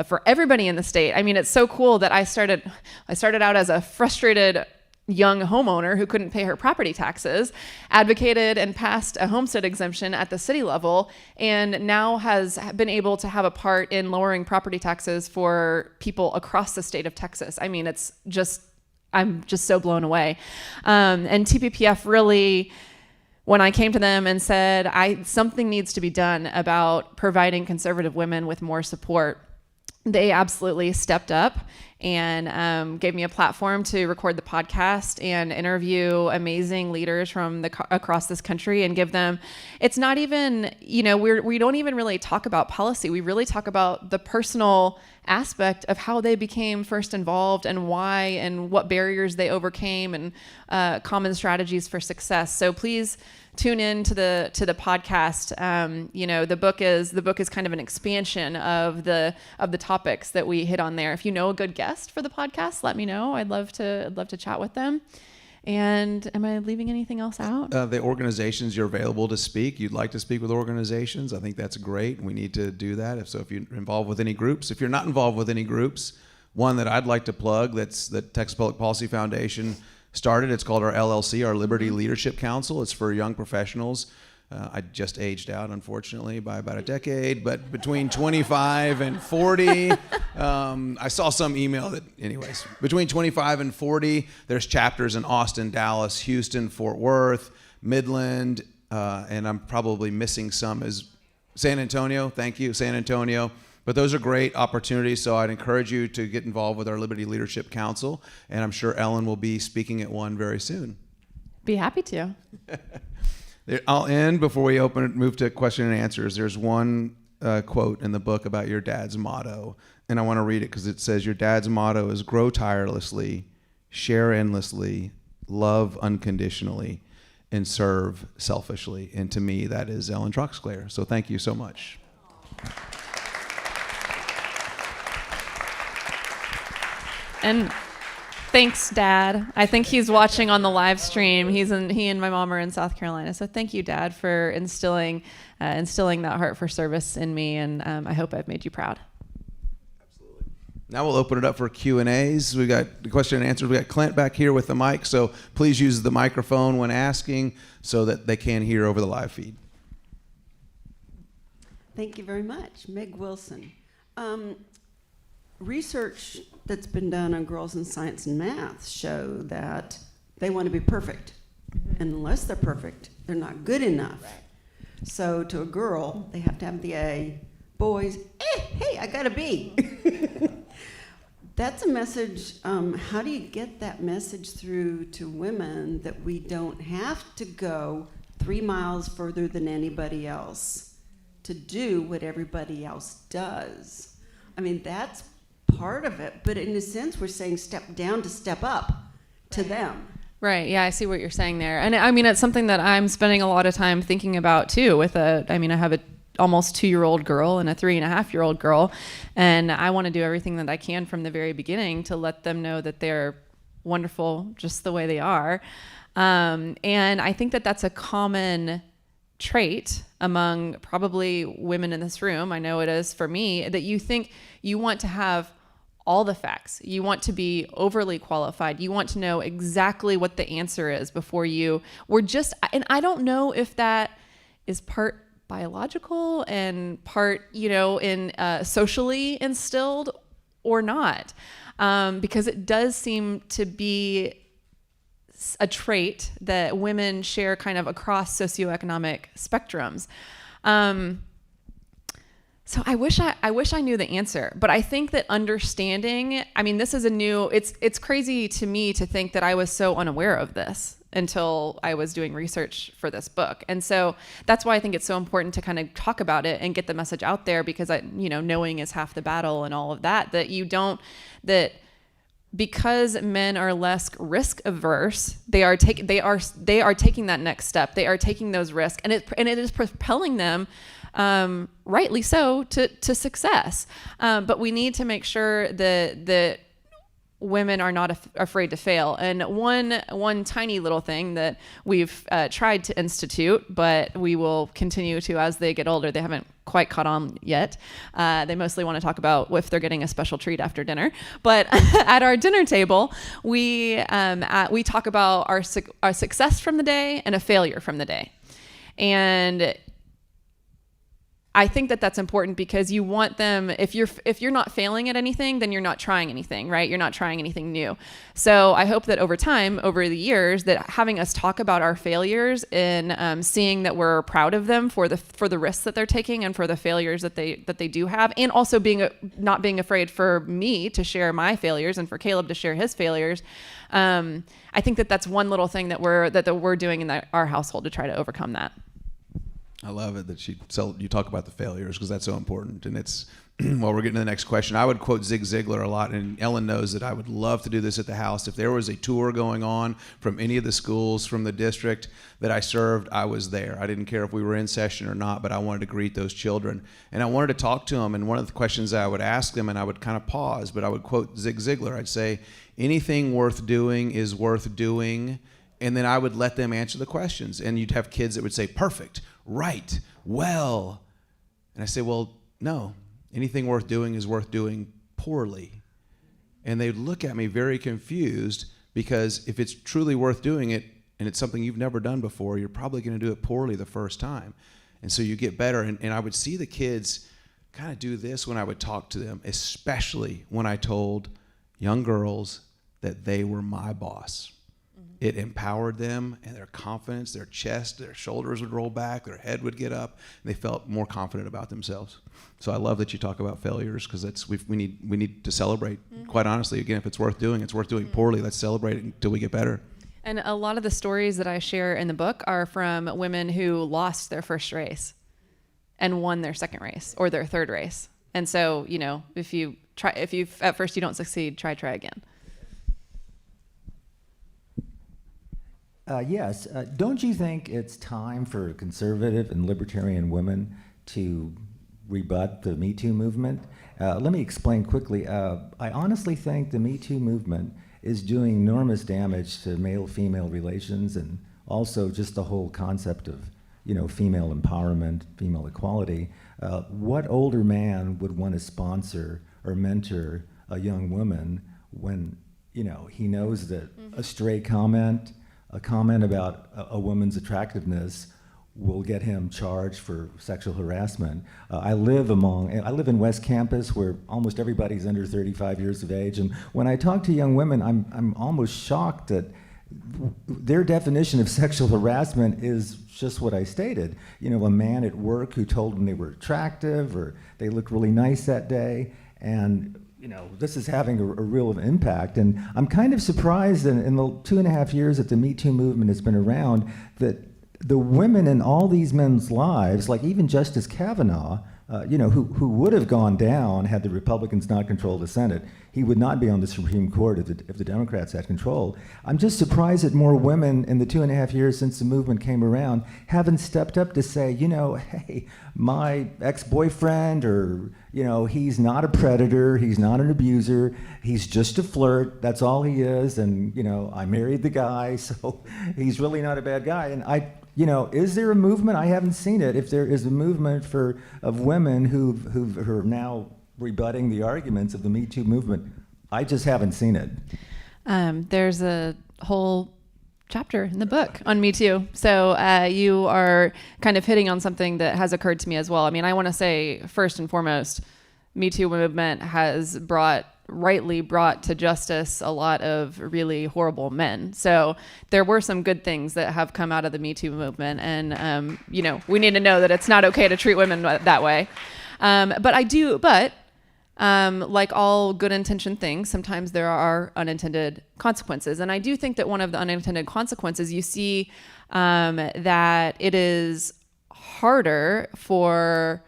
for everybody in the state. I mean, it's so cool that I started out as a frustrated young homeowner who couldn't pay her property taxes, advocated and passed a homestead exemption at the city level, and now has been able to have a part in lowering property taxes for people across the state of Texas. I mean, I'm just so blown away. And TPPF really, when I came to them and said, something needs to be done about providing conservative women with more support, they absolutely stepped up and gave me a platform to record the podcast and interview amazing leaders from across this country and give them, it's not even, we don't even really talk about policy. We really talk about the personal aspect of how they became first involved and why and what barriers they overcame and common strategies for success. So please tune in to the podcast. The book is kind of an expansion of the topics that we hit on there. If you know a good guest for the podcast, let me know. I'd love to chat with them. And am I leaving anything else out? The organizations you're available to speak. You'd like to speak with organizations. I think that's great. We need to do that. If you're involved with any groups, if you're not involved with any groups, one that I'd like to plug, that's the Texas Public Policy Foundation started. It's called our LLC, our Liberty Leadership Council. It's for young professionals. I just aged out, unfortunately, by about a decade, but between 25 and 40, I saw some email that, anyways, between 25 and 40, there's chapters in Austin, Dallas, Houston, Fort Worth, Midland, and I'm probably missing some as San Antonio. Thank you, San Antonio. But those are great opportunities, so I'd encourage you to get involved with our Liberty Leadership Council, and I'm sure Ellen will be speaking at one very soon. Be happy to. I'll end before we move to question and answers. There's one quote in the book about your dad's motto, and I want to read it because it says, your dad's motto is grow tirelessly, share endlessly, love unconditionally. and serve selfishly. And to me, that is Ellen Troxclair. So thank you so much. And thanks, Dad. I think he's watching on the live stream. He and my mom are in South Carolina. So thank you, Dad, for instilling that heart for service in me. And I hope I've made you proud. Absolutely. Now we'll open it up for Q&As. We got the question and answers. We got Clint back here with the mic. So please use the microphone when asking so that they can hear over the live feed. Thank you very much. Meg Wilson. Research that's been done on girls in science and math show that they want to be perfect. Mm-hmm. And unless they're perfect, they're not good enough. Right. So to a girl, they have to have the A. Boys, hey, I got a B. That's a message. How do you get that message through to women that we don't have to go 3 miles further than anybody else to do what everybody else does? I mean, that's part of it, but in a sense, we're saying step down to step up to them. Right. Yeah, I see what you're saying there. And I mean, it's something that I'm spending a lot of time thinking about too I have a almost 2-year-old girl and a 3.5-year-old girl. And I want to do everything that I can from the very beginning to let them know that they're wonderful just the way they are. And I think that that's a common trait among probably women in this room. I know it is for me, that you think you want to have all the facts. You want to be overly qualified. You want to know exactly what the answer is before and I don't know if that is part biological and part, socially instilled or not. Because it does seem to be a trait that women share kind of across socioeconomic spectrums. So I wish I knew the answer, but I think that understanding, this is it's crazy to me to think that I was so unaware of this until I was doing research for this book. And so that's why I think it's so important to kind of talk about it and get the message out there, because knowing is half the battle and all of that, because men are less risk averse, they are taking that next step. They are taking those risks, and it is propelling them, rightly so, to success. But we need to make sure that women are not afraid to fail. And one tiny little thing that we've tried to institute, but we will continue to as they get older. They haven't quite caught on yet. They mostly want to talk about if they're getting a special treat after dinner. But at our dinner table, we talk about our success from the day and a failure from the day. And I think that that's important, because you want them, if you're not failing at anything, then you're not trying anything, right? You're not trying anything new. So I hope that over time, over the years, that having us talk about our failures and seeing that we're proud of them for the risks that they're taking and for the failures that they do have, and also not being afraid for me to share my failures and for Caleb to share his failures. I think that that's one little thing that we're doing in our household to try to overcome that. I love it that you talk about the failures, because that's so important. And it's, while we're getting to the next question, I would quote Zig Ziglar a lot, and Ellen knows that I would love to do this at the house. If there was a tour going on from any of the schools from the district that I served, I was there. I didn't care if we were in session or not, but I wanted to greet those children. And I wanted to talk to them, and one of the questions I would ask them, and I would kind of pause, but I would quote Zig Ziglar. I'd say, anything worth doing is worth doing. And then I would let them answer the questions. And you'd have kids that would say, perfect, right, well. And I say, well, no, anything worth doing is worth doing poorly. And they'd look at me very confused, because if it's truly worth doing it and it's something you've never done before, you're probably going to do it poorly the first time. And so you get better. And I would see the kids kind of do this when I would talk to them, especially when I told young girls that they were my boss. It empowered them, and their confidence, their chest, their shoulders would roll back, their head would get up, and they felt more confident about themselves. So I love that you talk about failures, because we need to celebrate. Mm-hmm. Quite honestly, again, if it's worth doing mm-hmm. poorly. Let's celebrate it until we get better. And a lot of the stories that I share in the book are from women who lost their first race and won their second race or their third race. And so, if at first you don't succeed, try again. Yes. Don't you think it's time for conservative and libertarian women to rebut the Me Too movement? Let me explain quickly. I honestly think the Me Too movement is doing enormous damage to male-female relations and also just the whole concept of, female empowerment, female equality. What older man would want to sponsor or mentor a young woman when, he knows that a stray comment, a comment about a woman's attractiveness will get him charged for sexual harassment. I live in West Campus where almost everybody's under 35 years of age, and when I talk to young women, I'm almost shocked that their definition of sexual harassment is just what I stated. A man at work who told them they were attractive or they looked really nice that day, and this is having a real impact. And I'm kind of surprised that in the 2.5 years that the Me Too movement has been around, that the women in all these men's lives, like even Justice Kavanaugh, who would have gone down had the Republicans not controlled the Senate. He would not be on the Supreme Court if the Democrats had control. I'm just surprised that more women in the 2.5 years since the movement came around haven't stepped up to say, hey, my ex-boyfriend, or, he's not a predator, he's not an abuser, he's just a flirt, that's all he is, and, I married the guy, so he's really not a bad guy. And is there a movement? I haven't seen it. If there is a movement of women who are now rebutting the arguments of the Me Too movement, I just haven't seen it. There's a whole chapter in the book on Me Too. So you are kind of hitting on something that has occurred to me as well. I mean, I want to say first and foremost, Me Too movement has rightly brought to justice a lot of really horrible men. So there were some good things that have come out of the Me Too movement. And, we need to know that it's not okay to treat women that way. But like all good intentioned things, sometimes there are unintended consequences. And I do think that one of the unintended consequences you see that it is harder for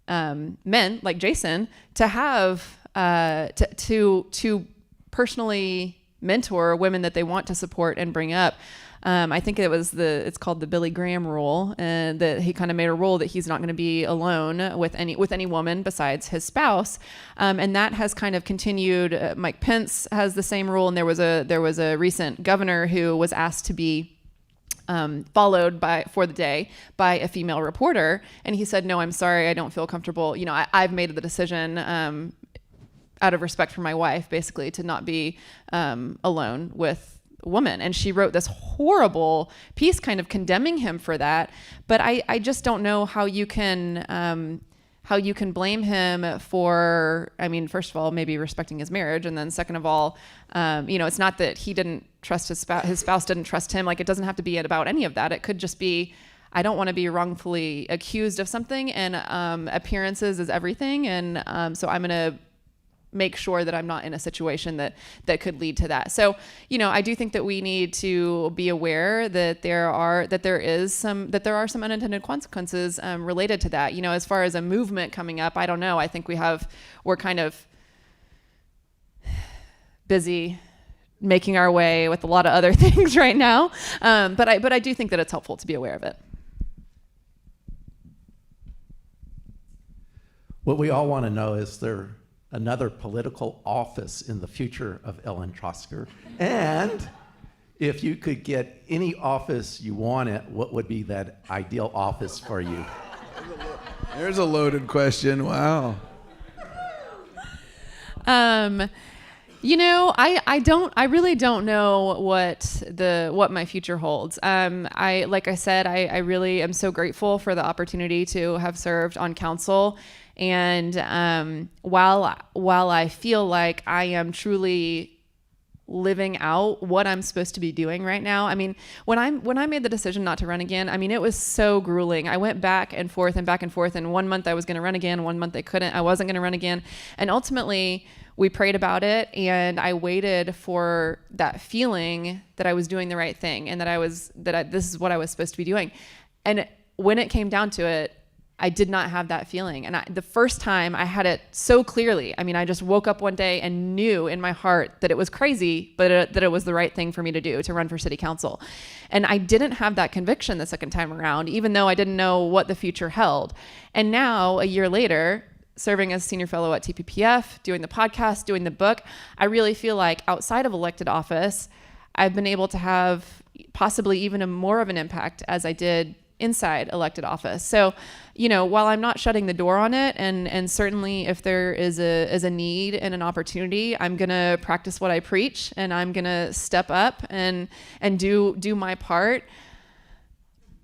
men like Jason to have to personally mentor women that they want to support and bring up. I think it's called the Billy Graham rule, and that he kind of made a rule that he's not going to be alone with any woman besides his spouse. And that has kind of continued. Mike Pence has the same rule, and there was a recent governor who was asked to be followed for the day by a female reporter, and he said, "No, I'm sorry, I don't feel comfortable. I've made the decision out of respect for my wife, basically, to not be alone with woman." And she wrote this horrible piece kind of condemning him for that. But I just don't know how you can blame him for, first of all, maybe respecting his marriage. And then second of all, it's not that he didn't trust his spouse didn't trust him. Like, it doesn't have to be about any of that. It could just be, I don't want to be wrongfully accused of something, and appearances is everything. And so I'm going to make sure that I'm not in a situation that could lead to that. So, I do think that we need to be aware that there are some unintended consequences related to that. As far as a movement coming up, I don't know. I think we're kind of busy making our way with a lot of other things right now. But I do think that it's helpful to be aware of it. What we all want to know is there another political office in the future of Ellen Troxclair? And if you could get any office you wanted, what would be that ideal office for you? There's a loaded question. Wow. I really don't know what my future holds. Like I said, I really am so grateful for the opportunity to have served on council. And while I feel like I am truly living out what I'm supposed to be doing right now, when I made the decision not to run again, it was so grueling. I went back and forth, and 1 month I was going to run again, 1 month I wasn't going to run again. And ultimately we prayed about it, and I waited for that feeling that I was doing the right thing, and this is what I was supposed to be doing. And when it came down to it, I did not have that feeling. And the first time I had it so clearly. I mean, I just woke up one day and knew in my heart that it was crazy, but that it was the right thing for me to do, to run for city council. And I didn't have that conviction the second time around, even though I didn't know what the future held. And now, a year later, serving as senior fellow at TPPF, doing the podcast, doing the book, I really feel like outside of elected office, I've been able to have possibly even more of an impact as I did inside elected office. So, while I'm not shutting the door on it, and certainly if there is a need and an opportunity, I'm gonna practice what I preach, and I'm gonna step up and do my part.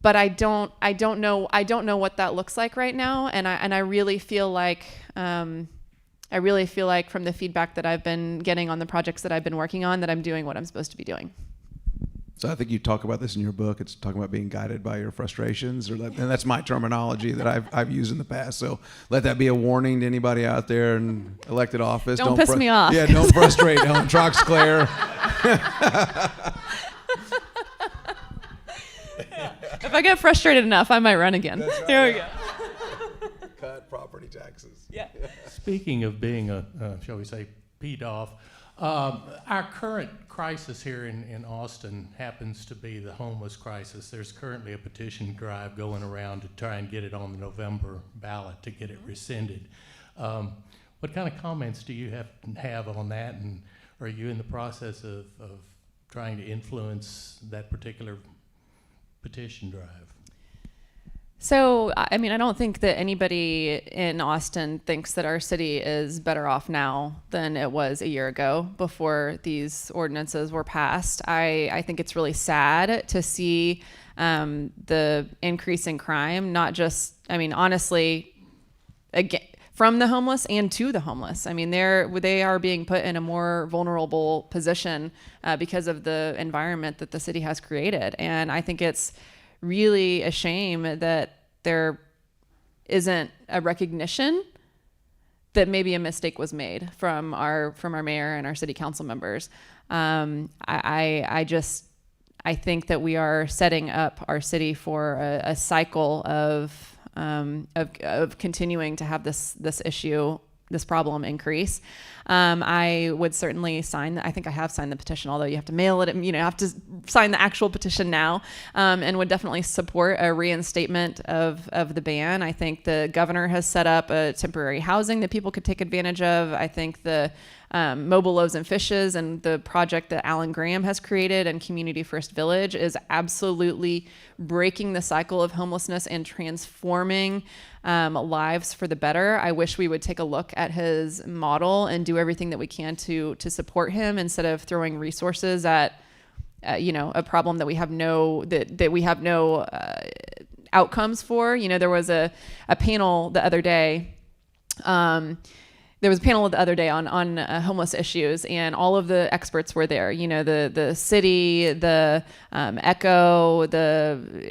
But I don't know what that looks like right now, and I really feel like from the feedback that I've been getting on the projects that I've been working on, that I'm doing what I'm supposed to be doing. So I think you talk about this in your book. It's talking about being guided by your frustrations, and that's my terminology that I've used in the past. So let that be a warning to anybody out there in elected office. Don't piss me off. Yeah, don't frustrate Ellen Troxclair. If I get frustrated enough, I might run again. That's right, Here we yeah. go. Cut property taxes. Yeah. Speaking of being shall we say, peed off, our current crisis here in Austin happens to be the homeless crisis. There's currently a petition drive going around to try and get it on the November ballot to get it rescinded. What kind of comments do you have on that, and are you in the process of trying to influence that particular petition drive? So, I mean, I don't think that anybody in Austin thinks that our city is better off now than it was a year ago before these ordinances were passed. I think it's really sad to see the increase in crime, not just, I mean, honestly, again, from the homeless and to the homeless. I mean, they are being put in a more vulnerable position because of the environment that the city has created. And I think it's really a shame that there isn't a recognition that maybe a mistake was made from our mayor and our city council members. I think that we are setting up our city for a cycle of continuing to have this problem increase. I would certainly I think I have signed the petition, although you have to mail it, have to sign the actual petition now, and would definitely support a reinstatement of the ban. I think the governor has set up a temporary housing that people could take advantage of. I think the Mobile Loaves and Fishes and the project that Alan Graham has created and Community First Village is absolutely breaking the cycle of homelessness and transforming lives for the better. I wish we would take a look at his model and do everything that we can to support him instead of throwing resources at a problem that we have no outcomes for. There was a panel the other day. There was a panel the other day on homeless issues, and all of the experts were there. The city, the ECHO,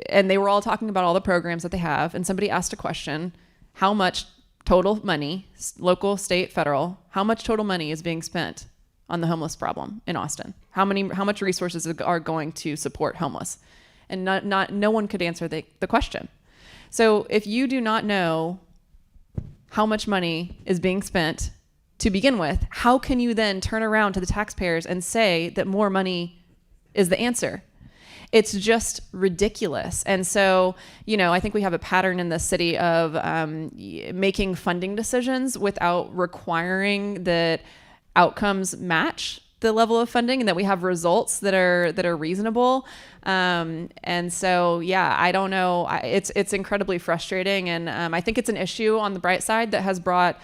and they were all talking about all the programs that they have. And somebody asked a question: how much total money, local, state, federal, how much total money is being spent on the homeless problem in Austin? How much resources are going to support homeless? And no one could answer the question. So if you do not know how much money is being spent to begin with, how can you then turn around to the taxpayers and say that more money is the answer? It's just ridiculous. And so, I think we have a pattern in the city of making funding decisions without requiring that outcomes match the level of funding and that we have results that are reasonable. And so, I don't know. It's incredibly frustrating. And I think it's an issue on the bright side that has brought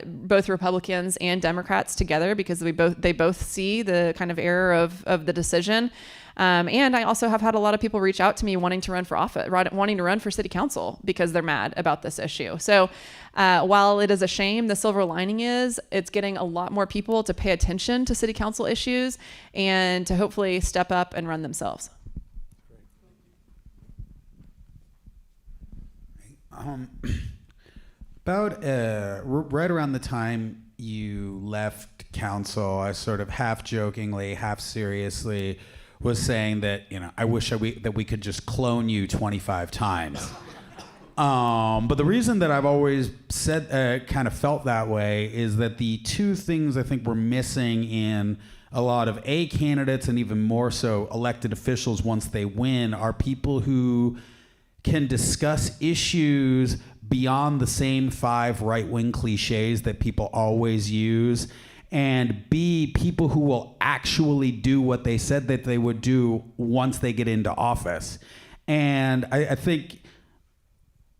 both Republicans and Democrats together, because they both see the kind of error of the decision. And I also have had a lot of people reach out to me wanting to run for office, wanting to run for city council because they're mad about this issue. So while it is a shame, the silver lining is it's getting a lot more people to pay attention to city council issues and to hopefully step up and run themselves. About right around the time you left council, I sort of half jokingly, half seriously was saying that I wish that we could just clone you 25 times. But the reason that I've always said, kind of felt that way, is that the two things I think we're missing in a lot of candidates, and even more so elected officials once they win, are people who can discuss issues beyond the same 5 right-wing cliches that people always use, and B, people who will actually do what they said that they would do once they get into office. And I think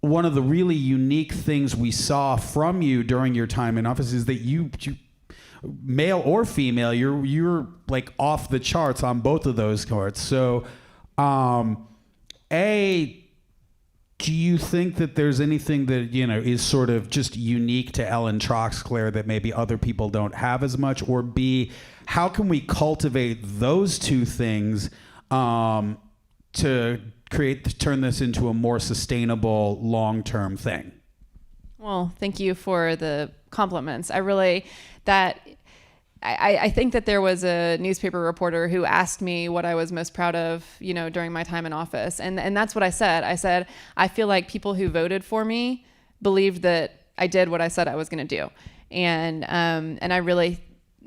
one of the really unique things we saw from you during your time in office is that you male or female, you're like off the charts on both of those courts. So, do you think that there's anything that, is sort of just unique to Ellen Troxclair that maybe other people don't have as much? Or B, how can we cultivate those two things to turn this into a more sustainable long-term thing? Well, thank you for the compliments. I think that there was a newspaper reporter who asked me what I was most proud of, during my time in office. And that's what I said. I said, I feel like people who voted for me believed that I did what I said I was going to do. And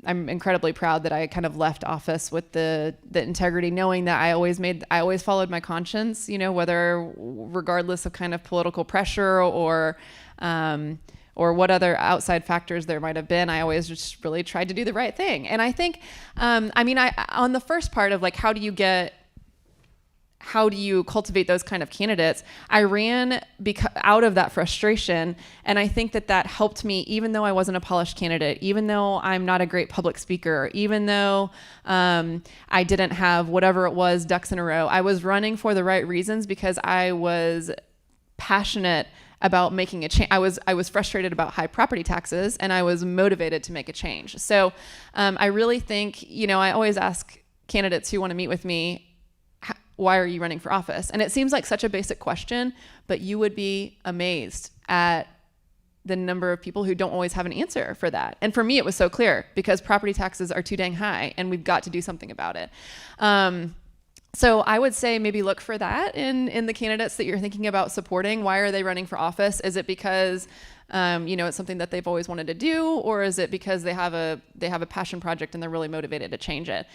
I'm incredibly proud that I kind of left office with the integrity, knowing that I always followed my conscience, whether regardless of kind of political pressure or what other outside factors there might have been. I always just really tried to do the right thing. And I think, on the first part of like, how do you cultivate those kind of candidates? I ran out of that frustration. And I think that helped me, even though I wasn't a polished candidate, even though I'm not a great public speaker, even though I didn't have whatever it was, ducks in a row. I was running for the right reasons because I was passionate about making a change. I was frustrated about high property taxes, and I was motivated to make a change. So I really think, I always ask candidates who want to meet with me, why are you running for office? And it seems like such a basic question, but you would be amazed at the number of people who don't always have an answer for that. And for me, it was so clear, because property taxes are too dang high, and we've got to do something about it. So I would say maybe look for that in the candidates that you're thinking about supporting. Why are they running for office? Is it because it's something that they've always wanted to do, or is it because they have a passion project and they're really motivated to change it?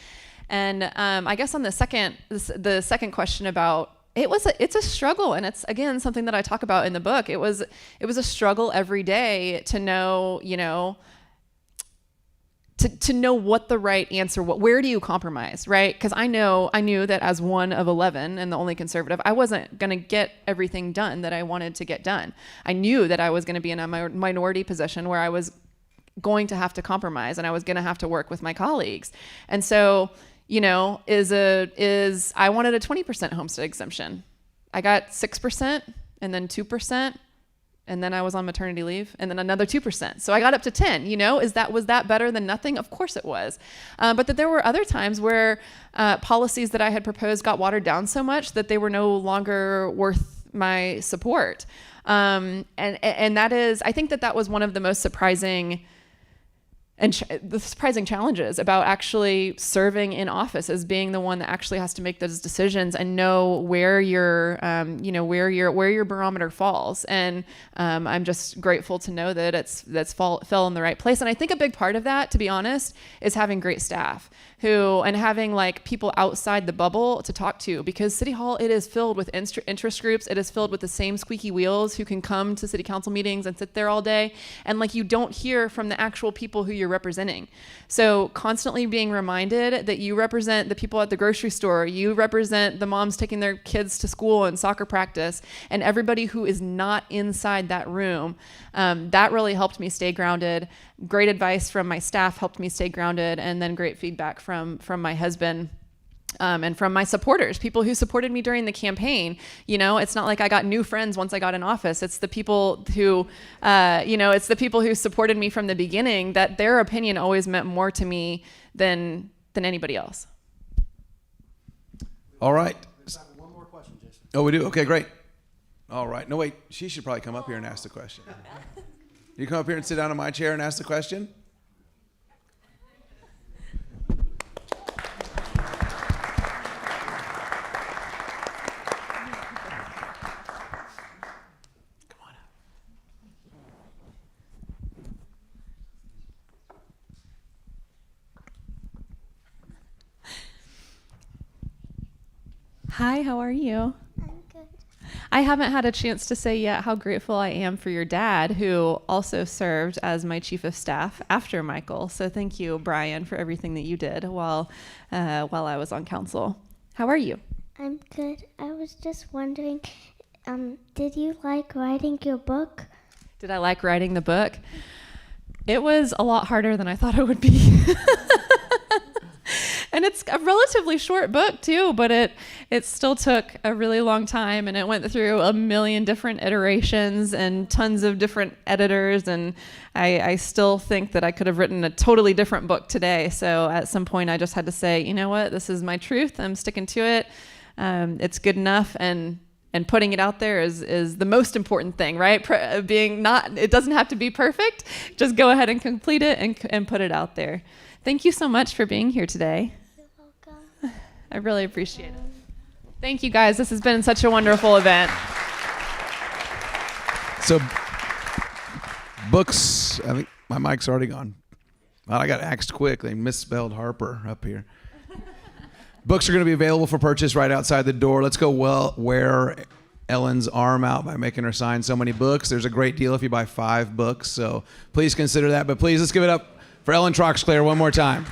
And I guess on the second question about it's a struggle, and it's again something that I talk about in the book. It was a struggle every day to know, to know what the right answer, where do you compromise, right? Because I knew that as one of 11 and the only conservative, I wasn't going to get everything done that I wanted to get done. I knew that I was going to be in a minority position where I was going to have to compromise, and I was going to have to work with my colleagues. And so, I wanted a 20% homestead exemption. I got 6% and then 2%. And then I was on maternity leave, and then another 2%. So I got up to 10, was that better than nothing? Of course it was. But that there were other times where policies that I had proposed got watered down so much that they were no longer worth my support. And that is, I think that was one of the most surprising the surprising challenges about actually serving in office, as being the one that actually has to make those decisions and know where your barometer falls. And I'm just grateful to know that fell in the right place. And I think a big part of that, to be honest, is having great staff and having like people outside the bubble to talk to, because City Hall, it is filled with interest groups. It is filled with the same squeaky wheels who can come to city council meetings and sit there all day. And like, you don't hear from the actual people who you're representing. So constantly being reminded that you represent the people at the grocery store, you represent the moms taking their kids to school and soccer practice, and everybody who is not inside that room, that really helped me stay grounded. Great advice from my staff helped me stay grounded, and then great feedback from my husband. And from my supporters, people who supported me during the campaign. It's not like I got new friends once I got in office. It's the people who, supported me from the beginning, that their opinion always meant more to me than anybody else. All right. One more question, Jason. Oh, we do? Okay, great. All right. No, wait. She should probably come up here and ask the question. You come up here and sit down in my chair and ask the question? Hi, how are you? I'm good. I haven't had a chance to say yet how grateful I am for your dad, who also served as my chief of staff after Michael. So thank you, Brian, for everything that you did while I was on council. How are you? I'm good. I was just wondering, did you like writing your book? Did I like writing the book? It was a lot harder than I thought it would be. And it's a relatively short book too, but it still took a really long time, and it went through a million different iterations and tons of different editors, and I still think that I could have written a totally different book today. So at some point I just had to say, you know what, this is my truth, I'm sticking to it. It's good enough, and putting it out there is the most important thing, right? It doesn't have to be perfect. Just go ahead and complete it and put it out there. Thank you so much for being here today. You're welcome. I really appreciate it. Thank you, guys. This has been such a wonderful event. So, books, I think my mic's already gone. Well, I got axed quick. They misspelled Harper up here. Books are going to be available for purchase right outside the door. Let's go wear Ellen's arm out by making her sign so many books. There's a great deal if you buy 5 books, so please consider that. But please, let's give it up for Ellen Troxclair one more time.